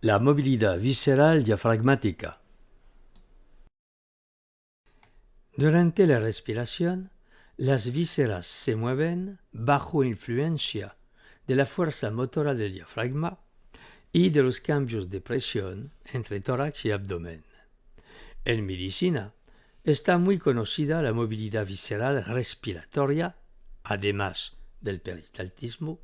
La movilidad visceral diafragmática. Durante la respiración, las vísceras se mueven bajo influencia de la fuerza motora del diafragma y de los cambios de presión entre tórax y abdomen. En medicina, está muy conocida la movilidad visceral respiratoria, además del peristaltismo,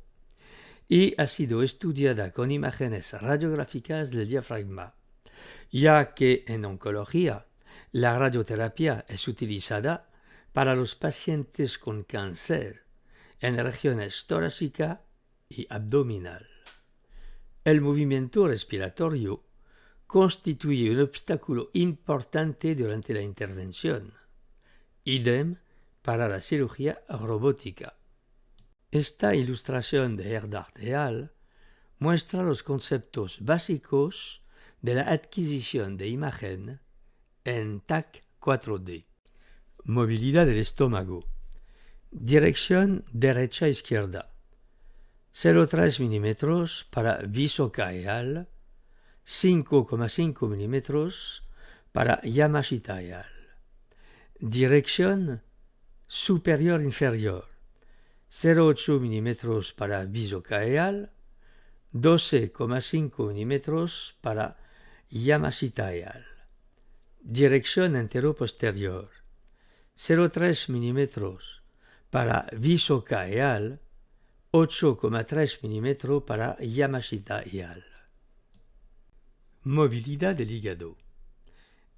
y ha sido estudiada con imágenes radiográficas del diafragma, ya que en oncología la radioterapia es utilizada para los pacientes con cáncer en regiones torácica y abdominal. El movimiento respiratorio constituye un obstáculo importante durante la intervención. Idem para la cirugía robótica. Esta ilustración de Erdard et al. Muestra los conceptos básicos de la adquisición de imagen en TAC 4D. Movilidad del estómago. Dirección derecha-izquierda. 0,3 mm para visocaeal, 5,5 mm para yamashitaeal. Dirección superior-inferior. 0,8 mm para visocaeal, 12,5 mm para yamashitaeal. Dirección antero-posterior. 0,3 mm para visocaeal, 8,3 mm para yamashitaeal. Movilidad del hígado.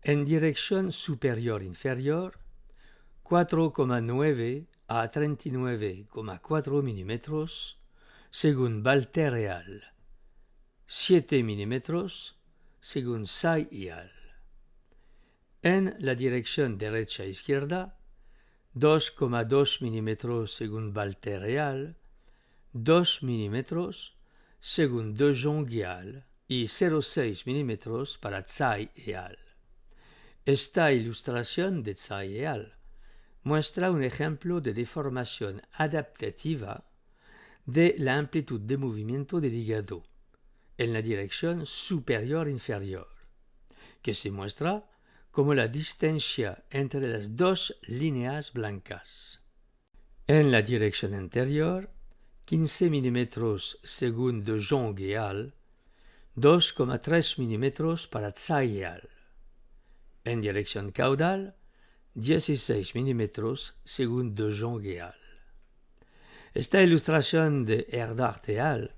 En dirección superior-inferior, 4,9 a 39,4 mm según Walter et al. 7 mm según Tsai et al. En la dirección derecha-izquierda, 2,2 mm según Walter et al., 2 mm según De Jong et al. Y 0,6 mm para Tsai et al. Esta ilustración de Tsai et al. Muestra un ejemplo de deformación adaptativa de la amplitud de movimiento del hígado en la dirección superior-inferior, que se muestra como la distancia entre las dos líneas blancas. En la dirección anterior, 15 mm según De Jong et al., 2,3 mm para Tsai et al. En dirección caudal, 16 mm según De Jong et al. Esta ilustración de Erdard et al.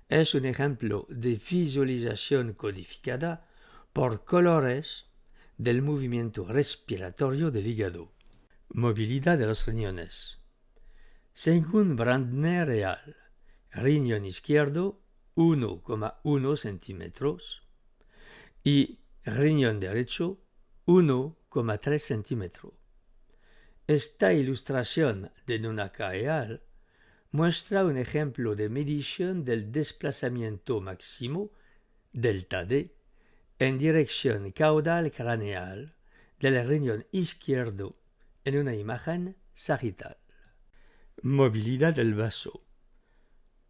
Es un ejemplo de visualización codificada por colores del movimiento respiratorio del hígado. Movilidad de los riñones. Según Brandner et al., riñón izquierdo 1,1 centímetros y riñón derecho 1,3 centímetros. Esta ilustración de Nonaka et al. Muestra un ejemplo de medición del desplazamiento máximo, delta D, en dirección caudal craneal del riñón izquierdo en una imagen sagital. Movilidad del vaso.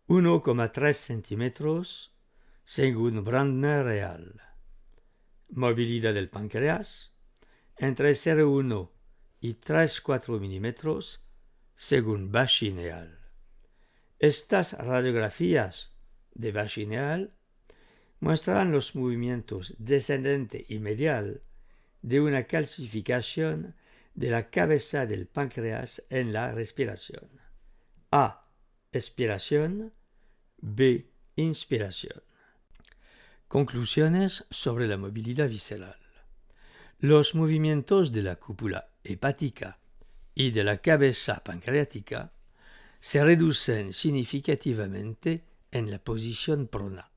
1,3 centímetros según Brandner et al. Movilidad del páncreas entre 0,1 y 3,4 milímetros según Bachin et al. Estas radiografías de Bachin et al. Muestran los movimientos descendente y medial de una calcificación de la cabeza del páncreas en la respiración. A. Expiración. B. Inspiración. Conclusiones sobre la movilidad visceral. Los movimientos de la cúpula hepática y de la cabeza pancreática se reducen significativamente en la posición prona.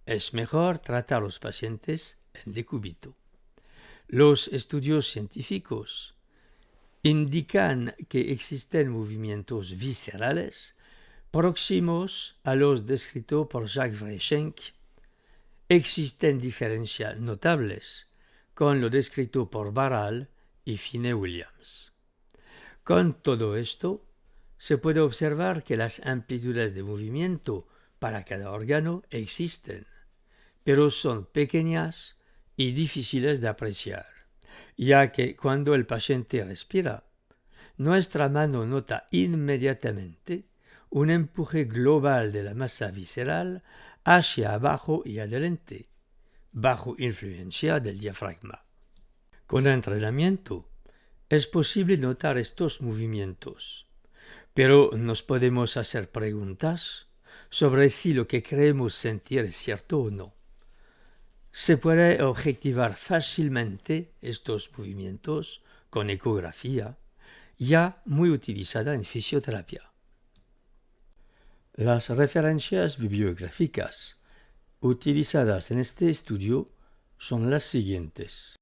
Es mejor tratar a los pacientes en decúbito. Los estudios científicos indican que existen movimientos viscerales próximos a los descritos por Jacques Vreischenk. Existen diferencias notables con lo descrito por Barral y Fine Williams. Con todo esto, se puede observar que las amplitudes de movimiento para cada órgano existen, pero son pequeñas y difíciles de apreciar, ya que cuando el paciente respira, nuestra mano nota inmediatamente un empuje global de la masa visceral hacia abajo y adelante, bajo influencia del diafragma. Con entrenamiento es posible notar estos movimientos, pero nos podemos hacer preguntas sobre si lo que creemos sentir es cierto o no. Se puede objetivar fácilmente estos movimientos con ecografía, ya muy utilizada en fisioterapia. Las referencias bibliográficas utilizadas en este estudio son las siguientes.